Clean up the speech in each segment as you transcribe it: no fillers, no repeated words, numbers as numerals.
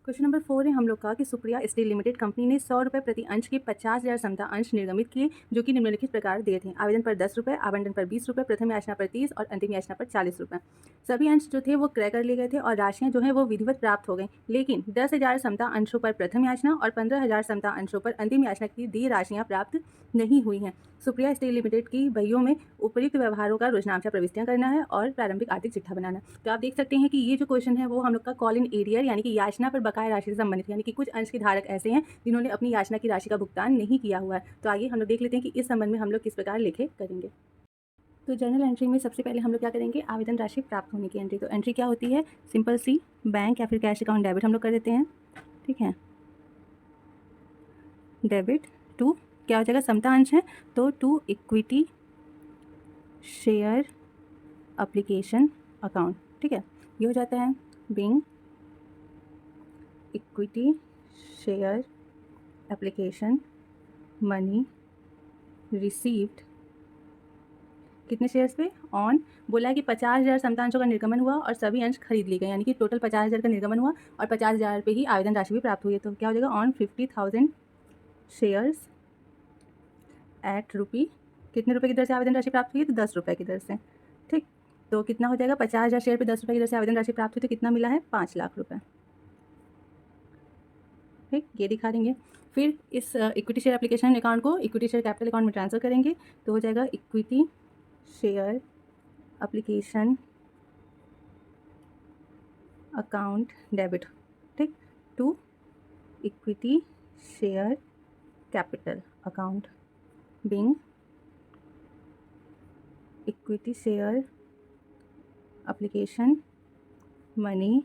Question number 4 है हम लोग का कि सुप्रिया स्टील लिमिटेड कंपनी ने 100 रुपये प्रति अंश के 50,000 समता अंश निर्गमित किए जो कि निम्नलिखित प्रकार दिए थे। आवेदन पर 10 रुपये, आवंटन पर 20 रुपये, प्रथम याचना पर 30 और अंतिम याचना पर 40 रुपये। सभी अंश जो थे वो क्रय कर लिए गए थे और राशियां जो है वो विधिवत प्राप्त हो गई, लेकिन 10,000 समता अंशों पर प्रथम याचना और 15,000 समता अंशों पर अंतिम याचना की दी राशियाँ प्राप्त नहीं हुई हैं। सुप्रिया स्टील लिमिटेड की बहियों में उपयुक्त व्यवहारों का रोजनामचा प्रविष्टियां करना है और प्रारंभिक आर्थिक चिट्ठा बनाना है। तो आप देख सकते हैं कि ये जो क्वेश्चन है वो हम लोग का कॉल इन एरियर यानी कि याचना पर बकाया राशि से संबंधित, यानी कि कुछ अंश के धारक ऐसे हैं जिन्होंने अपनी याचना की राशि का भुगतान नहीं किया हुआ है। तो आइए हम लोग देख लेते हैं कि इस संबंध में हम लोग किस प्रकार लेखे करेंगे। तो जर्नल एंट्री में सबसे पहले हम लोग क्या करेंगे, आवेदन राशि प्राप्त होने की एंट्री। तो एंट्री क्या होती है, सिंपल सी बैंक या फिर कैश अकाउंट डेबिट हम लोग कर देते हैं। ठीक है, डेबिट टू क्या हो जाएगा, समता अंश है तो to equity share application account. ठीक है, ये हो जाता है being equity share application money received कितने शेयर्स पे, ऑन बोला है कि 50,000 समता अंशों का निर्गमन हुआ और सभी अंश खरीद लिए गए, यानी कि टोटल 50,000 का निर्गमन हुआ और 50,000 पे ही आवेदन राशि भी प्राप्त हुई है। तो क्या हो जाएगा, ऑन 50,000 शेयर्स एट रुपी कितने रुपए की दर से आवेदन राशि प्राप्त हुई है, तो 10 रुपये की दर से। ठीक, तो कितना हो जाएगा, 50,000 शेयर पे 10 रुपये की दर से आवेदन राशि प्राप्त हुई तो कितना मिला है, 5 लाख रुपये। ठीक, ये दिखा देंगे। फिर इस इक्विटी शेयर एप्लीकेशन अकाउंट को इक्विटी शेयर कैपिटल अकाउंट में ट्रांसफर करेंगे, तो हो जाएगा equity share application account debit, ठीक, to equity share capital account being equity share application money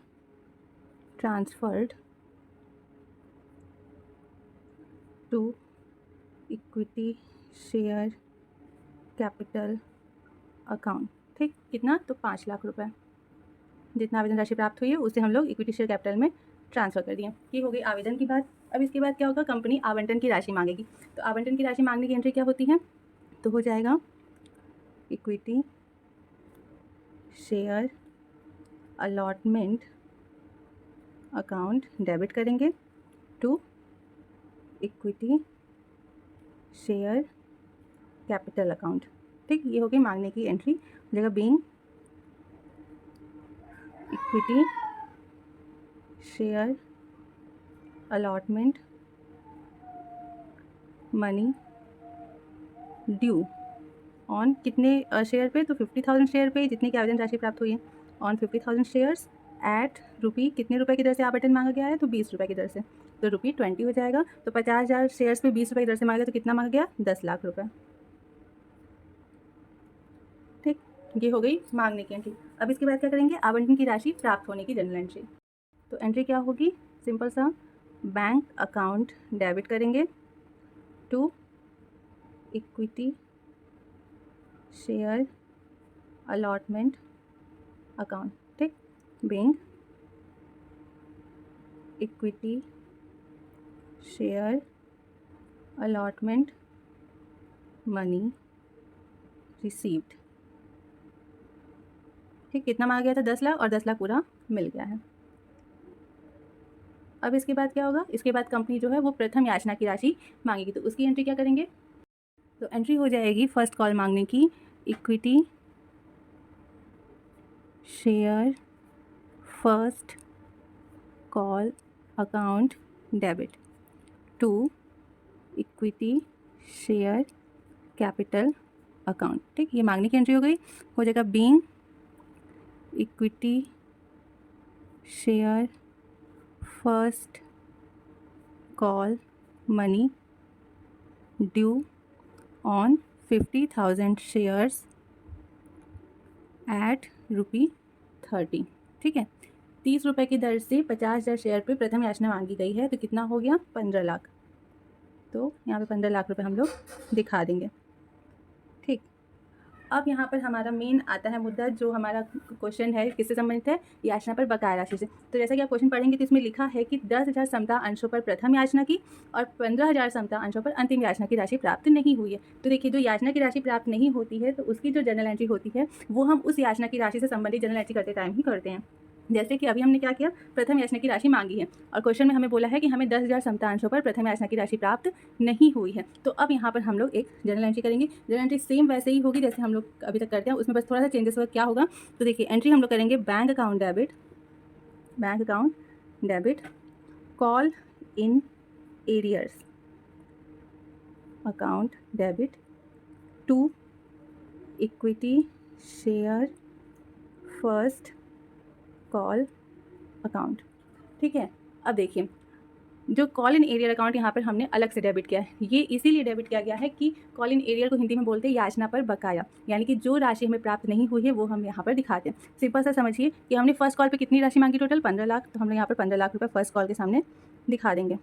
transferred to equity share capital account. ठीक, कितना, तो 5 लाख रुपए जितना आवेदन राशि प्राप्त हुई है उसे हम लोग इक्विटी शेयर कैपिटल में ट्रांसफ़र कर दिए। ये हो गई आवेदन की बात। अब इसके बाद क्या होगा, कंपनी आवंटन की राशि मांगेगी। तो आवंटन की राशि मांगने की एंट्री क्या होती है, तो हो जाएगा equity share allotment account debit करेंगे to equity share capital account. ठीक, ये हो गई मांगने की एंट्री। जगह being equity share allotment money due on कितने शेयर पे, तो 50,000 शेयर पे जितने की आवेदन राशि प्राप्त हुई है, ऑन 50,000 शेयर्स एट रुपी कितने रुपए की दर से आवंटन मांगा गया है, तो 20 रुपये की दर से, तो रुपी 20 हो जाएगा। तो 50,000 शेयर्स पे 20 रुपये की दर से मांगा गया तो कितना मांगा गया, 10 लाख रुपये। ठीक, ये हो गई मांगने की एंट्री। अब इसके बाद क्या करेंगे, आवंटन की राशि प्राप्त होने की जनरल एंट्री। तो एंट्री क्या होगी, सिंपल सा बैंक अकाउंट डेबिट करेंगे to equity share allotment account. ठीक, being equity share allotment money received. ठीक, कितना मांगा गया था, 10 लाख, और 10 लाख पूरा मिल गया है। अब इसके बाद क्या होगा, इसके बाद कंपनी जो है वो प्रथम याचना की राशि मांगेगी। तो उसकी एंट्री क्या करेंगे, तो एंट्री हो जाएगी फर्स्ट कॉल मांगने की, equity share first call account debit to equity share capital account. ठीक, ये मांगने की एंट्री हो गई। हो जाएगा being equity share first call money due on 50,000 shares at rupee 30। ठीक है, 30 रुपये की दर से 50,000 शेयर पे प्रथम याचना मांगी गई है, तो कितना हो गया, 15 लाख। तो यहाँ पे 15 लाख रुपए हम लोग दिखा देंगे। ठीक, अब यहाँ पर हमारा मेन आता है मुद्दा, जो हमारा क्वेश्चन है किससे संबंधित है, याचना पर बकाया राशि से। तो जैसा कि आप क्वेश्चन पढ़ेंगे तो इसमें लिखा है कि 10,000 समता अंशों पर प्रथम याचना की और 15,000 समता अंशों पर अंतिम याचना की राशि प्राप्त नहीं हुई है। तो देखिए, जो याचना की राशि प्राप्त नहीं होती है तो उसकी जो जनरल एंट्री होती है वो हम उस याचना की राशि से संबंधित जनरल एंट्री करते टाइम ही करते हैं। जैसे कि अभी हमने क्या किया, प्रथम याचना की राशि मांगी है और क्वेश्चन में हमें बोला है कि हमें 10,000 समता अंशों पर प्रथम याचना की राशि प्राप्त नहीं हुई है। तो अब यहाँ पर हम लोग एक जर्नल एंट्री करेंगे। जर्नल एंट्री सेम वैसे ही होगी जैसे हम लोग अभी तक करते हैं, उसमें बस थोड़ा सा चेंजेस होगा। क्या होगा, तो देखिए एंट्री हम लोग करेंगे bank account debit call in arrears account debit to equity share first call account. ठीक है, अब देखिए जो कॉल इन एरियर अकाउंट यहाँ पर हमने अलग से डेबिट किया है, ये इसीलिए डेबिट किया गया है कि कॉल इन एरियर को हिंदी में बोलते हैं याचना पर बकाया, यानी कि जो राशि हमें प्राप्त नहीं हुई है वो हम यहाँ पर दिखाते हैं। सिंपल सा समझिए कि हमने फर्स्ट कॉल पे कितनी राशि मांगी, टोटल 15 लाख, तो हमने यहाँ पर 15 लाख रुपये फर्स्ट कॉल के सामने दिखा देंगे।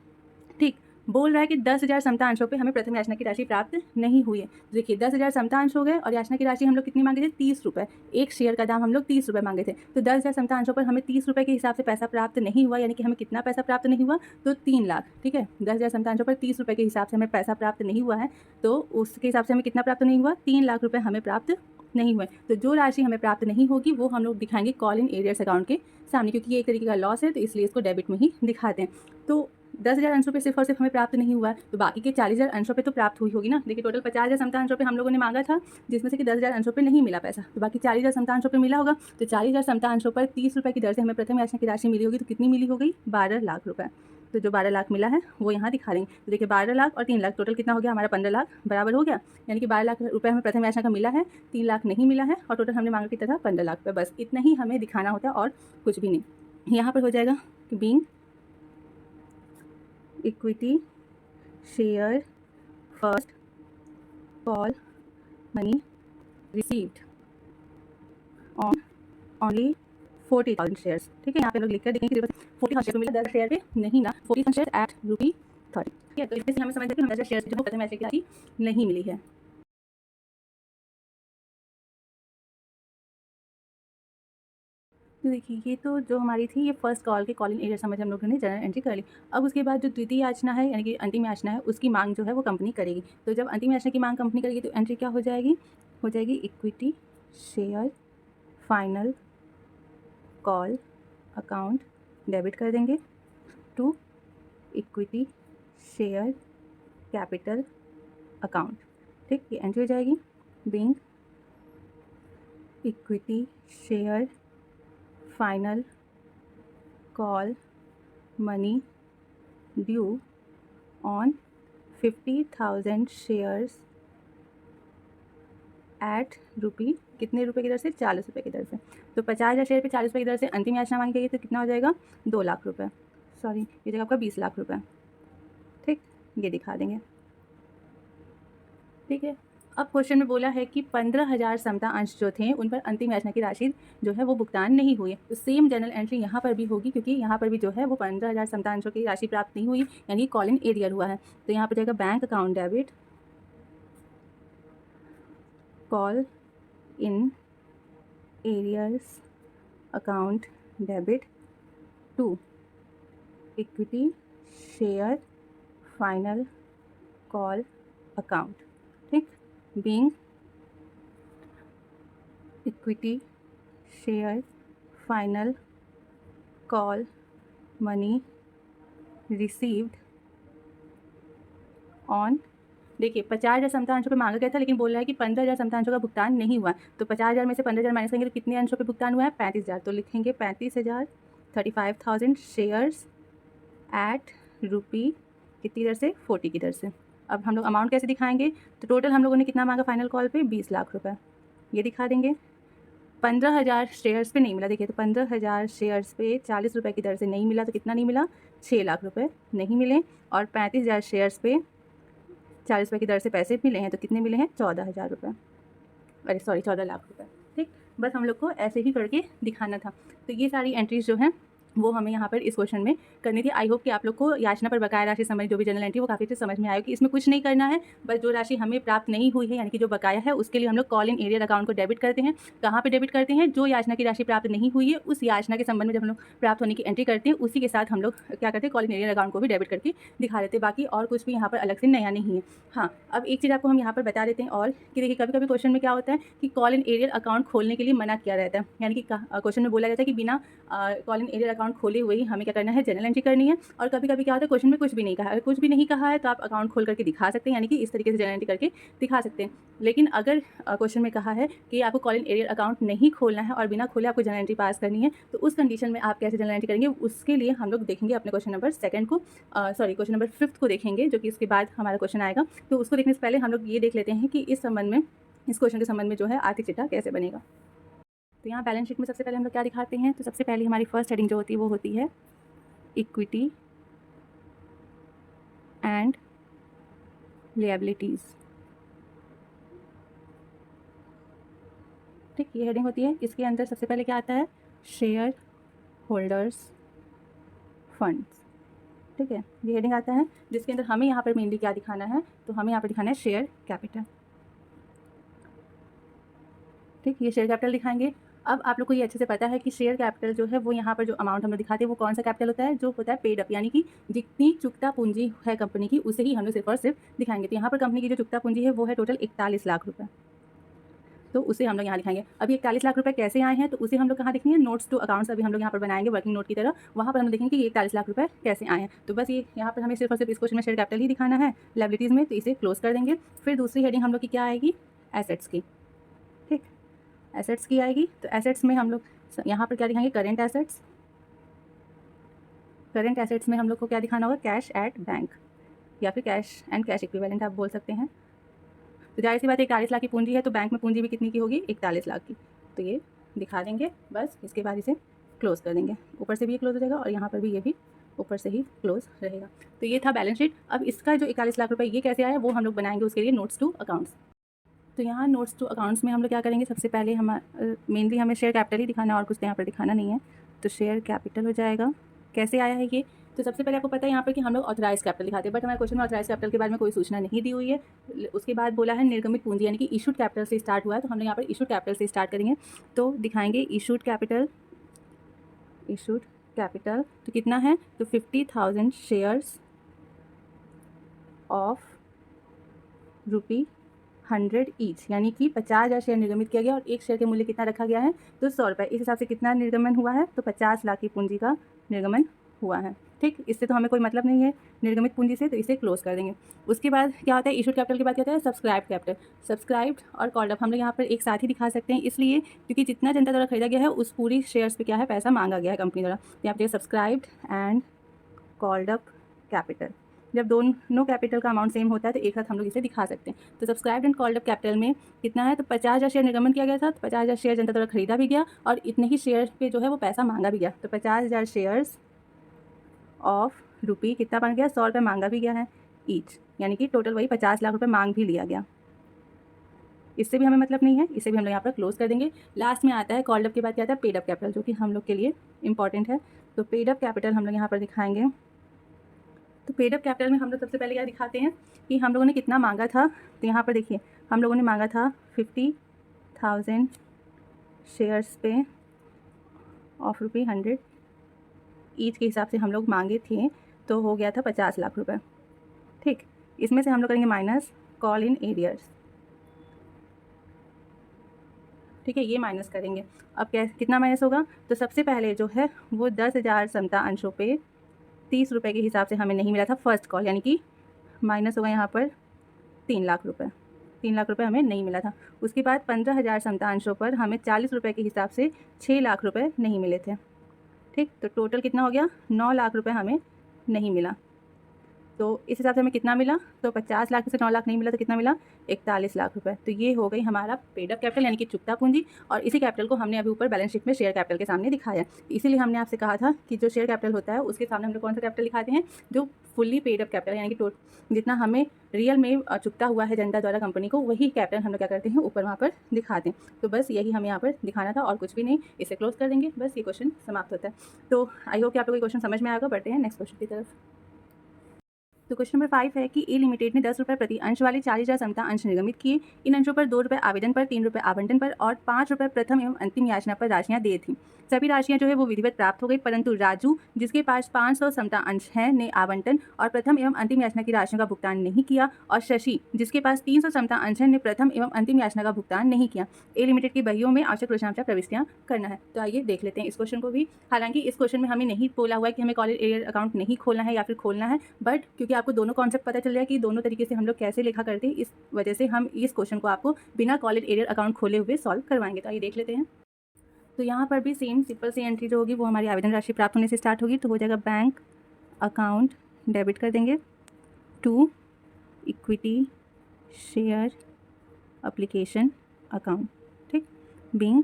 ठीक, बोल रहा है कि 10,000 समता अंशों पे हमें प्रथम याचना की राशि प्राप्त नहीं हुई है। देखिए 10,000 समता अंश हो गए और याचना की राशि हम लोग कितनी मांगे थे, 30 रुपये। एक शेयर का दाम हम लोग 30 रुपये मांगे थे, तो 10,000 समता अंशों पर हमें 30 रुपये के हिसाब से पैसा प्राप्त नहीं हुआ, यानी कि हमें कितना पैसा प्राप्त नहीं हुआ, तो 3 लाख। ठीक है, 10,000 समता अंशों पर 30 रुपये के हिसाब से हमें पैसा प्राप्त नहीं हुआ है, तो उसके हिसाब से हमें कितना प्राप्त नहीं हुआ, 3 लाख रुपये हमें प्राप्त नहीं हुए। तो जो राशि हमें प्राप्त नहीं होगी वो हम लोग दिखाएंगे कॉल इन एरियर्स अकाउंट के सामने, क्योंकि ये एक तरीके का लॉस है तो इसलिए इसको डेबिट में ही दिखाते हैं। तो 10,000 अंशों पे सिर्फ और सिर्फ हमें प्राप्त नहीं हुआ है, तो बाकी के 40,000 अंशों पे तो प्राप्त हुई होगी ना। देखिए टोटल 50,000 समता अंशों पे हम लोगों ने मांगा था, जिसमें से कि 10,000 अंशों पे नहीं मिला पैसा, तो बाकी 40,000 समता अंशों पे मिला होगा। तो 40,000 समता अंशों पर 30 रुपये की दर से हमें प्रथम याचना की राशि मिली होगी, तो कितनी मिली हो गई, 12 लाख रुपये। तो जो 12 लाख मिला है वो यहाँ दिखा देंगे। तो देखिए 12 लाख और 3 लाख टोटल कितना हो गया हमारा, 15 लाख बराबर हो गया, यानी कि 12 लाख रुपये हमें प्रथम याचना का मिला है, 3 लाख नहीं मिला है, और टोटल हमने मांगा कितना था, 15 लाख रुपये। बस इतना ही हमें दिखाना होता है और कुछ भी नहीं। यहाँ पर हो जाएगा कि being equity share first call money received on only 40,000 shares. ठीक है, यहाँ पे लोग लिख कर देखेंगे कि 40,000 शेयर मिला 10 शेयर पे नहीं ना, 40,000 शेयर एट ₹30। ठीक है, तो इससे हमें समझ कि 10 शेयर जो प्रथम याचना की राशि नहीं मिली है। तो देखिए ये तो जो हमारी थी ये फर्स्ट कॉल के कॉल इन एरियर समझ हम लोगों ने जर्नल एंट्री कर ली। अब उसके बाद जो द्वितीय याचना है यानी कि अंतिम याचना है, उसकी मांग जो है वो कंपनी करेगी। तो जब अंतिम याचना की मांग कंपनी करेगी तो एंट्री क्या हो जाएगी equity share final call account debit कर देंगे to equity share capital account. ठीक, ये एंट्री हो जाएगी being equity share final call money due on 50,000 shares at rupee कितने रुपए की दर से, 40 रुपये की दर से। तो 50,000 शेयर पे 40 रुपये की दर से अंतिम याचना मांगी गई तो कितना हो जाएगा, 2 लाख रुपये, सॉरी ये जगह आपका 20 लाख रुपये। ठीक, ये दिखा देंगे। ठीक है, अब क्वेश्चन में बोला है कि 15,000 समता अंश जो थे उन पर अंतिम याचना की राशि जो है वो भुगतान नहीं हुई है। तो सेम जर्नल एंट्री यहाँ पर भी होगी, क्योंकि यहाँ पर भी जो है वो 15,000 समता अंशों की राशि प्राप्त नहीं हुई, यानी कॉल इन एरियर हुआ है। तो यहाँ पर जाएगा bank account debit call in arrears account debit to equity share final call account. ठीक, being equity share final call money received on, देखिए 50,000 समता अंशों पे मांगा गया था, लेकिन बोल रहा है कि 15,000 समता अंशों का भुगतान नहीं हुआ। तो 50,000 में से 15,000 माइनस करेंगे तो कितने अंशों पे भुगतान हुआ है, 35,000। तो लिखेंगे 35,000 35,000 शेयर्स एट रुपी कितनी दर से, 40 की दर से। अब हम लोग अमाउंट कैसे दिखाएंगे, तो टोटल हम लोगों ने कितना मांगा फाइनल कॉल पे, 20 लाख रुपये, ये दिखा देंगे। 15,000 शेयर्स पे नहीं मिला, देखिए तो 15,000 शेयर्स पे 40 रुपये की दर से नहीं मिला, तो कितना नहीं मिला, 6 लाख रुपये नहीं मिले। और 35,000 शेयर्स पे 40 रुपये की दर से पैसे मिले हैं, तो कितने मिले हैं, 14,000 रुपये, अरे सॉरी 14 लाख रुपये। ठीक, बस हम लोग को ऐसे ही करके दिखाना था। तो ये सारी एंट्रीज जो हैं वो हमें यहाँ पर इस क्वेश्चन में करनी थी। आई होप कि आप लोग को याचना पर बकाया राशि संबंधी जो भी जनरल एंट्री वो काफ़ी अच्छे समझ में आएगी कि इसमें कुछ नहीं करना है, बस जो राशि हमें प्राप्त नहीं हुई है यानी कि जो बकाया है उसके लिए हम लोग कॉल इन एरियर अकाउंट को डेबिट करते हैं। कहाँ पे डेबिट करते हैं? जो याचना की राशि प्राप्त नहीं हुई है उस याचना के संबंध में जब हम लोग प्राप्त होने की एंट्री करते हैं उसी के साथ हम लोग क्या करते हैं, कॉल इन एरियर अकाउंट को भी डेबिट करके दिखा देते हैं। बाकी और कुछ भी यहाँ पर अलग से नया नहीं है। हाँ, अब एक चीज़ आपको हम यहाँ पर बता देते हैं और कि देखिए कभी कभी क्वेश्चन में क्या होता है कि कॉल इन एरियर अकाउंट खोलने के लिए मना किया रहता है, यानी कि क्वेश्चन में बोला जाता है कि बिना कॉल इन एरियर अकाउंट खोले हुए ही हमें क्या करना है, जनरल एंट्री करनी है। और कभी कभी क्या होता है क्वेश्चन में कुछ भी नहीं कहा है, कुछ भी नहीं कहा है तो आप अकाउंट खोल करके दिखा सकते हैं, यानी कि इस तरीके से जनरल एंट्री करके दिखा सकते हैं। लेकिन अगर क्वेश्चन में कहा है कि आपको कॉल इन एरियर अकाउंट नहीं खोलना है और बिना खोले आपको जनरल एंट्री पास करनी है, तो उस कंडीशन में आप कैसे जनरल एंट्री करेंगे, उसके लिए हम लोग देखेंगे अपने क्वेश्चन नंबर 2 को, क्वेश्चन नंबर 5 को देखेंगे, जो कि इसके बाद हमारा क्वेश्चन आएगा। तो उसको देखने से पहले हम लोग ये देख लेते हैं कि इस संबंध में, इस क्वेश्चन के संबंध में जो है आर्थिक चिट्ठा कैसे बनेगा। तो यहाँ बैलेंस शीट में सबसे पहले हम लोग क्या दिखाते हैं, तो सबसे पहले हमारी फर्स्ट हेडिंग जो होती है वो होती है इक्विटी एंड लिएबिलिटीज़। ठीक, ये हेडिंग होती है। इसके अंदर सबसे पहले क्या आता है, शेयर होल्डर्स फंड्स। ठीक है, ये हेडिंग आता है जिसके अंदर हमें यहाँ पर मेनली क्या दिखाना है, तो हमें यहाँ पर दिखाना है शेयर कैपिटल। ठीक, ये शेयर कैपिटल दिखाएंगे। अब आप लोग को ये अच्छे से पता है कि शेयर कैपिटल जो है वो यहाँ पर जो अमाउंट हम लोग दिखाते हैं वो कौन सा कैपिटल होता है, जो होता है पेड अप, यानी कि जितनी चुकता पूंजी है कंपनी की उसे ही हम लोग सिर्फ और सिर्फ दिखाएंगे। तो यहाँ पर कंपनी की जो चुकता पूंजी है वो है टोटल 41 लाख रुपये, तो उसे हम लोग यहाँ दिखाएंगे। अभी 41 लाख रुपये कैसे आए हैं, तो उसे हम लोग कहाँ देखेंगे, नोट्स टू अकाउंट्स अभी हम लोग यहाँ पर बनाएंगे वर्किंग नोट की तरह, वहाँ पर हम देखेंगे कि ये 41 लाख रुपये कैसे आए हैं। तो बस ये यहाँ पर हमें सिर्फ और सिर्फ इस क्वेश्चन में शेयर कैपिटल ही दिखाना है लायबिलिटीज़ में, तो इसे क्लोज कर देंगे। फिर दूसरी हेडिंग हम लोग की क्या आएगी, एसेट्स की। ठीक, एसेट्स की आएगी। तो एसेट्स में हम लोग यहाँ पर क्या दिखाएंगे, करेंट एसेट्स। करेंट एसेट्स में हम लोग को क्या दिखाना होगा, कैश एट बैंक या फिर कैश एंड कैश इक्विवेलेंट आप बोल सकते हैं। तो जाहिर सी बात है 41 लाख की पूंजी है तो बैंक में पूंजी भी कितनी की होगी, 41 लाख की, तो ये दिखा देंगे। बस इसके बाद इसे क्लोज कर देंगे, ऊपर से भी ये क्लोज हो जाएगा और यहाँ पर भी ये भी ऊपर से ही क्लोज रहेगा। तो ये था बैलेंस शीट। अब इसका जो 41 लाख रुपये ये कैसे आया वो हम लोग बनाएंगे, उसके लिए नोट्स टू अकाउंट्स। तो यहाँ नोट्स टू अकाउंट्स में हम लोग क्या करेंगे, सबसे पहले हम मेनली हमें शेयर कैपिटल ही दिखाना है और कुछ तो यहाँ पर दिखाना नहीं है। तो शेयर कैपिटल हो जाएगा। कैसे आया है ये, तो सबसे पहले आपको पता है यहाँ पर कि हम लोग ऑथराइज कैपिटल दिखाते हैं, बट हमारे क्वेश्चन में ऑथराइज कैपिटल के बारे में कोई सूचना नहीं दी हुई है। उसके बाद बोला है निर्गमित पूंजी, यानी कि इशूड कैपिटल से स्टार्ट हुआ है, तो हम लोग यहाँ पर इशूड कैपिटल से स्टार्ट करेंगे। तो दिखाएंगे इशूड कैपिटल, इशूड कैपिटल तो कितना है, तो 50,000 शेयर्स ऑफ ₹100 ईच, यानी कि 50,000 शेयर निर्गमित किया गया और एक शेयर के मूल्य कितना रखा गया है, तो 100 रुपये। इस हिसाब से कितना निर्गमन हुआ है, तो 50 लाख की पूंजी का निर्गमन हुआ है। ठीक, इससे तो हमें कोई मतलब नहीं है निर्गमित पूंजी से, तो इसे क्लोज कर देंगे। उसके बाद क्या होता है, इशूड कैपिटल के बाद क्या होता है, सब्सक्राइब्ड कैपिटल। सब्सक्राइब्ड और कॉल्ड अप हम लोग यहाँ पर एक साथ ही दिखा सकते हैं, इसलिए क्योंकि जितना जनता द्वारा खरीदा गया है उस पूरी शेयर्स पे क्या है, पैसा मांगा गया है कंपनी द्वारा। यहाँ पर subscribed and called up capital, जब दोनों कैपिटल का अमाउंट सेम होता है तो एक साथ हम लोग इसे दिखा सकते हैं। तो subscribed and called up capital में कितना है, तो 50,000 शेयर निर्गमन किया गया था, तो 50,000 शेयर जनता द्वारा खरीदा भी गया और इतने ही शेयर पे जो है वो पैसा मांगा भी गया। तो 50,000 शेयर्स ऑफ रुपी कितना बन गया, 100 रुपये मांगा भी गया है ईच, यानी कि टोटल वही 50 लाख रुपये मांग भी लिया गया। इससे भी हमें मतलब नहीं है, इसे भी हम लोग यहाँ पर क्लोज कर देंगे। लास्ट में आता है कॉल्ड अप के बाद क्या आता है, पेड अप कैपिटल, जो कि हम लोग के लिए इंपॉर्टेंट है। तो पेड अप कैपिटल हम लोग यहाँ पर दिखाएंगे। तो पेड अप कैपिटल में हम लोग सबसे पहले क्या दिखाते हैं कि हम लोगों ने कितना मांगा था। तो यहाँ पर देखिए हम लोगों ने मांगा था 50,000 शेयर्स पे ऑफ ₹100 ईच के हिसाब से हम लोग मांगे थे, तो हो गया था 50 लाख रुपए। ठीक, इसमें से हम लोग करेंगे माइनस कॉल इन एरियर्स। ठीक है, ये माइनस करेंगे। अब क्या कितना माइनस होगा, तो सबसे पहले जो है वो 10,000 समता अंशों पे 30 रुपये के हिसाब से हमें नहीं मिला था फर्स्ट कॉल, यानी कि माइनस होगा यहाँ पर 3 लाख रुपये। 3 लाख रुपये हमें नहीं मिला था। उसके बाद 15,000 समता अंशों पर हमें 40 रुपये के हिसाब से 6 लाख रुपये नहीं मिले थे। ठीक, तो टोटल कितना हो गया, 9 लाख रुपये हमें नहीं मिला। तो इस हिसाब से हमें कितना मिला, तो 50 लाख से 9 लाख नहीं मिला तो कितना मिला, 41 लाख रुपए। तो ये हो गई हमारा पेड अप कैपिटल यानी कि चुकता पूंजी, और इसी कैपिटल को हमने अभी ऊपर बैलेंस शीट में शेयर कैपिटल के सामने दिखाया है। इसीलिए हमने आपसे कहा था कि जो शेयर कैपिटल होता है उसके सामने हम लोग कौन सा कैपिटल दिखाते हैं, जो फुल्ली पेड अप कैपिटल यानी कि जितना हमें रियल में चुकता हुआ है जनता द्वारा कंपनी को, वही कैपिटल हम लोग क्या करते हैं ऊपर वहाँ पर दिखाते हैं। तो बस यही हमें यहाँ पर दिखाना था और कुछ भी नहीं। इसे क्लोज कर देंगे, बस ये क्वेश्चन समाप्त होता है। तो आई होप कि आप लोगों को क्वेश्चन समझ में आएगा। बढ़ते हैं नेक्स्ट क्वेश्चन की तरफ। तो क्वेश्चन नंबर 5 है कि ए लिमिटेड ने 10 रुपये प्रति अंश वाले 40,000 समता अंश निर्गमित किए। इन अंशों पर 2 रुपये आवेदन पर, 3 रुपये आवंटन पर और 5 रुपये प्रथम एवं अंतिम याचना पर राशियां दी थीं। सभी राशियां जो है वो विधिवत प्राप्त हो गई, परंतु राजू जिसके पास 500 समता अंश हैं ने आवंटन और प्रथम एवं अंतिम याचना की राशियों का भुगतान नहीं किया, और शशि जिसके पास 300 समता अंश हैं ने प्रथम एवं अंतिम याचना का भुगतान नहीं किया। ए लिमिटेड की बहियों में आवश्यक रोशांशा प्रविष्टियां करना है। तो आइए देख लेते हैं इस क्वेश्चन को भी। हालांकि इस क्वेश्चन में हमें नहीं बोला हुआ है कि हमें कॉलेज एरियर अकाउंट नहीं खोलना है या फिर खोलना है, बट क्योंकि आपको दोनों कॉन्सेप्ट पता चल रहा है कि दोनों तरीके से हम लोग कैसे लेखा करते हैं, इस वजह से हम इस क्वेश्चन को आपको बिना कॉलेज एरियर अकाउंट खोले हुए सॉल्व करवाएंगे। तो आइए देख लेते हैं। तो यहाँ पर भी सेम सिंपल सी एंट्री जो होगी वो हमारी आवेदन राशि प्राप्त होने से स्टार्ट होगी। तो हो जाएगा बैंक अकाउंट डेबिट कर देंगे to equity share application account, ठीक। Being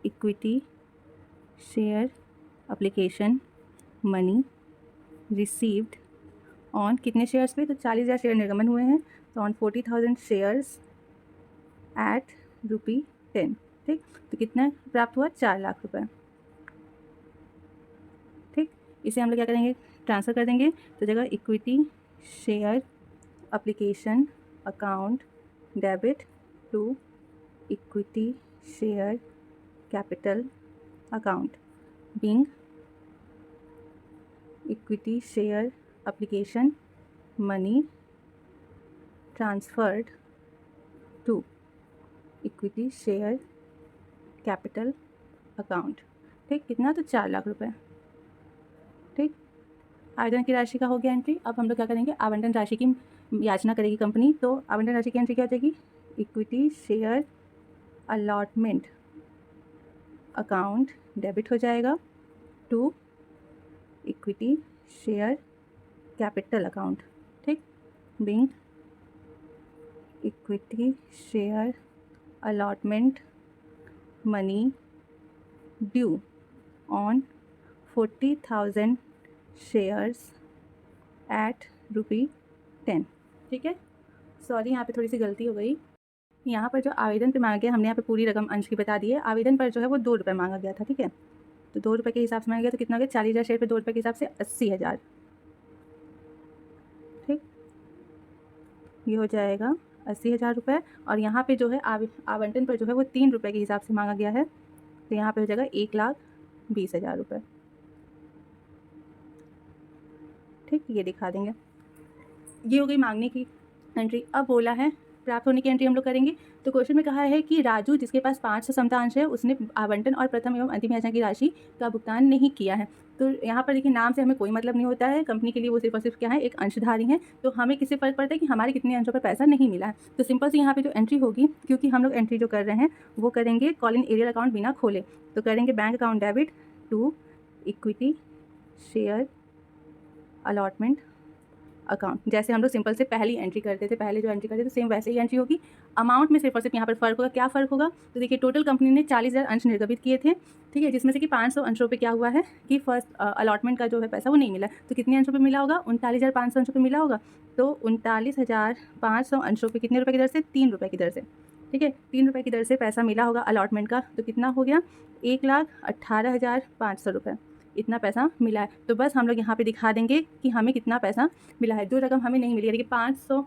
equity share application money received on कितने शेयर्स पे, तो 40,000 शेयर निर्गमन हुए हैं, तो ऑन 40,000 शेयर्स एट ₹10, ठीक। तो कितना प्राप्त हुआ, 4 लाख रुपए, ठीक। इसे हम लोग क्या करेंगे, ट्रांसफ़र कर देंगे। तो जगह equity share application account debit to equity share capital account being equity share application money transferred to equity share capital account, ठीक। कितना, तो 4 लाख रुपए, ठीक। आवेदन की राशि का हो गया एंट्री। अब हम लोग क्या करेंगे, आवंटन राशि की याचना करेगी कंपनी। तो आवंटन राशि की एंट्री क्या हो जाएगी, equity share allotment account debit हो जाएगा to equity share capital account, ठीक। Being equity share allotment money due on 40,000 shares at ₹10, ठीक है। सॉरी, यहाँ पे थोड़ी सी गलती हो गई। यहाँ पर जो आवेदन पे मांगा गया, हमने यहाँ पे पूरी रकम अंश की बता दी है। आवेदन पर जो है वो 2 रुपये मांगा गया था, ठीक है। तो 2 रुपये के हिसाब से मांगा गया, तो कितना हो गया, 40,000 शेयर पे 2 रुपये के हिसाब से 80,000, ठीक। ये हो जाएगा 80,000 रुपये। और यहाँ पे जो है आवंटन पर जो है वो 3 रुपये के हिसाब से मांगा गया है, तो यहाँ पे हो जाएगा 1,20,000 रुपये, ठीक। ये दिखा देंगे। ये हो गई मांगने की एंट्री। अब बोला है प्राप्त होने की एंट्री हम लोग करेंगे। तो क्वेश्चन में कहा है कि राजू जिसके पास 500 समता अंश है उसने आवंटन और प्रथम एवं अंतिम याचना की राशि का भुगतान नहीं किया है। तो यहाँ पर देखिए, नाम से हमें कोई मतलब नहीं होता है, कंपनी के लिए वो सिर्फ और सिर्फ क्या है, एक अंशधारी है। तो हमें किससे फ़र्क पड़ता है कि हमारे कितने अंशों पर पैसा नहीं मिला है। तो सिंपल सी यहाँ पे जो एंट्री होगी, क्योंकि हम लोग एंट्री जो कर रहे हैं वो करेंगे कॉलिन एरियर अकाउंट बिना खोले, तो करेंगे bank account debit to equity share allotment account. जैसे हम लोग सिंपल से पहली एंट्री करते थे, पहले जो एंट्री करते थे सेम वैसे ही एंट्री होगी। अमाउंट में सिर्फ और सिर्फ यहाँ पर फ़र्क होगा। क्या फ़र्क होगा, तो देखिए टोटल कंपनी ने 40,000 अंश निर्गमित किए थे, ठीक है, जिसमें से कि 500 अंशों पे क्या हुआ है कि फर्स्ट अलॉटमेंट का जो है पैसा वो नहीं मिला। तो कितने अंशों पे मिला होगा, 39,500 अंशों पे मिला होगा। तो 39,500 अंशों पे कितने रुपये की दर से, 3 रुपये की दर से, ठीक है। 3 रुपये की दर से पैसा मिला होगा अलॉटमेंट का। तो कितना हो गया, 1,18,500 रुपये, इतना पैसा मिला है। तो बस हम लोग यहाँ पे दिखा देंगे कि हमें कितना पैसा मिला है। जो रकम हमें नहीं मिली, यानी कि 500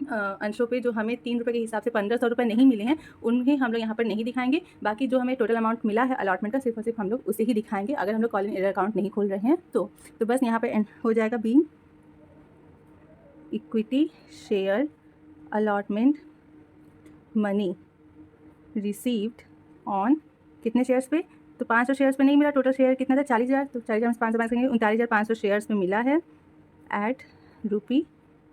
अंशों पे जो हमें 3 रुपये के हिसाब से 1,500 रुपये नहीं मिले हैं, उन्हें हम लोग यहाँ पर नहीं दिखाएंगे। बाकी जो हमें टोटल अमाउंट मिला है अलॉटमेंट का, सिर्फ और सिर्फ हम लोग उसे ही दिखाएंगे अगर हम लोग कॉलिन एरियर अकाउंट नहीं खोल रहे हैं। तो बस यहाँ पर हो जाएगा being equity share allotment money received on कितने शेयर्स पे, तो 500 शेयर्स पे नहीं मिला। टोटल शेयर कितना था, 40,000, तो 40,000 में 500 करेंगे, 39,500 शेयर्स पे मिला है एट ₹3,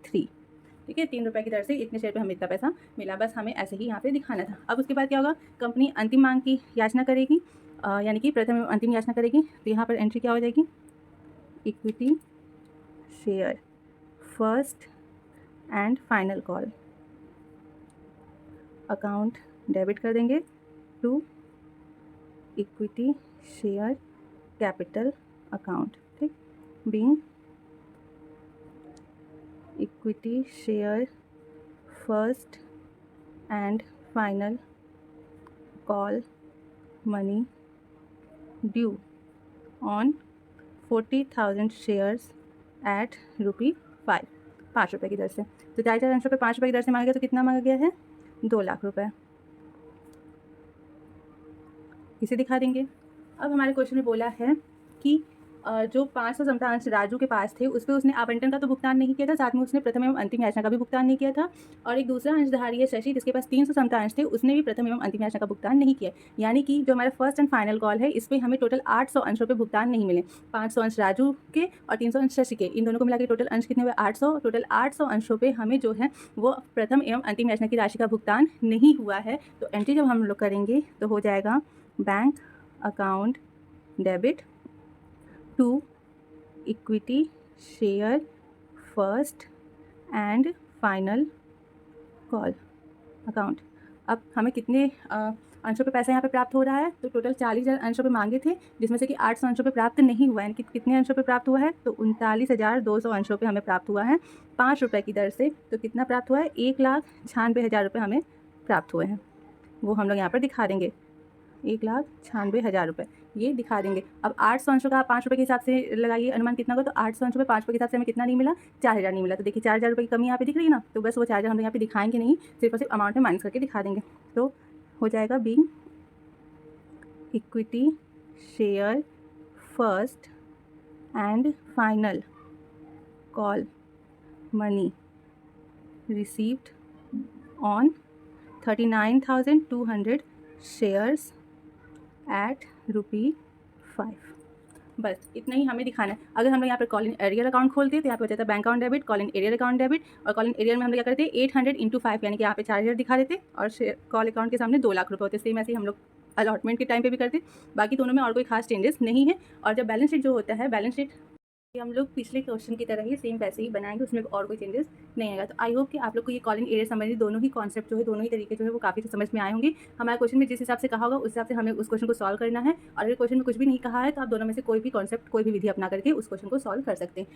ठीक है। 3 रुपये की दर से इतने शेयर पे हमें इतना पैसा मिला। बस हमें ऐसे ही यहाँ पे दिखाना था। अब उसके बाद क्या होगा, कंपनी अंतिम मांग की याचना करेगी, यानी कि प्रथम एवं अंतिम याचना करेगी। तो यहाँ पर एंट्री क्या हो जाएगी, equity share first and final call. Account debit कर देंगे to equity share capital account, ठीक, being equity share first and final call money due on 40,000 shares at ₹5, 5 रुपये की दर से। तो 4,000 अंशों पे 5 रुपये की दर से मांगा गया, तो कितना मांगा गया है? 2 लाख रुपए। इसे दिखा देंगे। अब हमारे क्वेश्चन में बोला है कि जो 500 समता अंश राजू के पास थे, उस पे उसने आवंटन का तो भुगतान नहीं किया था, साथ में उसने प्रथम एवं अंतिम याचना का भी भुगतान नहीं किया था। और एक दूसरा अंशधारी है शशि, जिसके पास 300 समता अंश थे, उसने भी प्रथम एवं अंतिम याचना का भुगतान नहीं किया। यानी कि जो हमारा फर्स्ट एंड फाइनल कॉल है, इस पर हमें टोटल 800 अंशों पे भुगतान नहीं मिले। 500 अंश राजू के और 300 अंश शशि के, इन दोनों को मिला के टोटल अंश कितने हुए? 800। टोटल 800 अंशों पे हमें जो है वो प्रथम एवं अंतिम याचना की राशि का भुगतान नहीं हुआ है। तो एंट्री जब हम लोग करेंगे तो हो जाएगा bank account debit to equity share first and final call account. अब हमें कितने अंशों पे पैसा यहाँ पे प्राप्त हो रहा है? तो टोटल 40,000 अंशों पे मांगे थे, जिसमें से कि 800 अंशों पे प्राप्त नहीं हुआ है। यानी कि कितने अंशों पे प्राप्त हुआ है? तो 39,200 अंशों पे हमें प्राप्त हुआ है 5 रुपये की दर से। तो कितना प्राप्त हुआ है? 1,96,000 रुपये हमें प्राप्त हुए हैं। वो हम लोग यहाँ पर दिखा देंगे, 1,96,000 रुपये ये दिखा देंगे। अब 800 अंशों का आप 5 रुपये के हिसाब से लगाइए, अनुमान कितना होगा? तो 800 अंशों में 5 रुपये के हिसाब से हमें कितना नहीं मिला? 4,000 नहीं मिला। तो देखिए 4,000 रुपये की कमी यहाँ पे दिख रही है ना, तो बस वो 4,000 हम यहाँ पे दिखाएंगे नहीं, सिर्फ और सिर्फ अमाउंट में माइनस करके दिखा देंगे। तो हो जाएगा being equity share first and final call money received on 39,200 shares at ₹5। बस इतना ही हमें दिखाना है। अगर हम लोग यहाँ पर कॉल इन एरियर अकाउंट खोलते हैं तो यहाँ पे हो जाता है bank account debit, call in arrear account debit. और कॉल इन एरियर में हम लोग क्या करते हैं? 800 × 5, यानी कि यहाँ पे 4,000 दिखा देते और कॉल अकाउंट के सामने 2 लाख रुपये होते। सेम ऐसे ही हम लोग अलॉटमेंट के टाइम पे भी करते। बाकी दोनों में और कोई खास चेंजेस नहीं है। और जब बैलेंस शीट जो होता है, बैलेंस शीट हम लोग पिछले क्वेश्चन की तरह ही सेम वैसे ही बनाएंगे, उसमें और कोई चेंजेस नहीं आएगा। तो आई होप कि आप लोग को ये कॉल इन एरियर संबंधित दोनों ही कॉन्सेप्ट जो है, दोनों ही तरीके जो है वो काफ़ी समझ में आए होंगे। हमारे क्वेश्चन में जिस हिसाब से कहा होगा उस हिसाब से हमें उस क्वेश्चन को सॉल्व करना है। और अगर क्वेश्चन में कुछ भी नहीं कहा है तो आप दोनों में से कोई भी कॉन्सेप्ट, कोई भी विधि अपना करके उस क्वेश्चन को सॉल्व कर सकते हैं।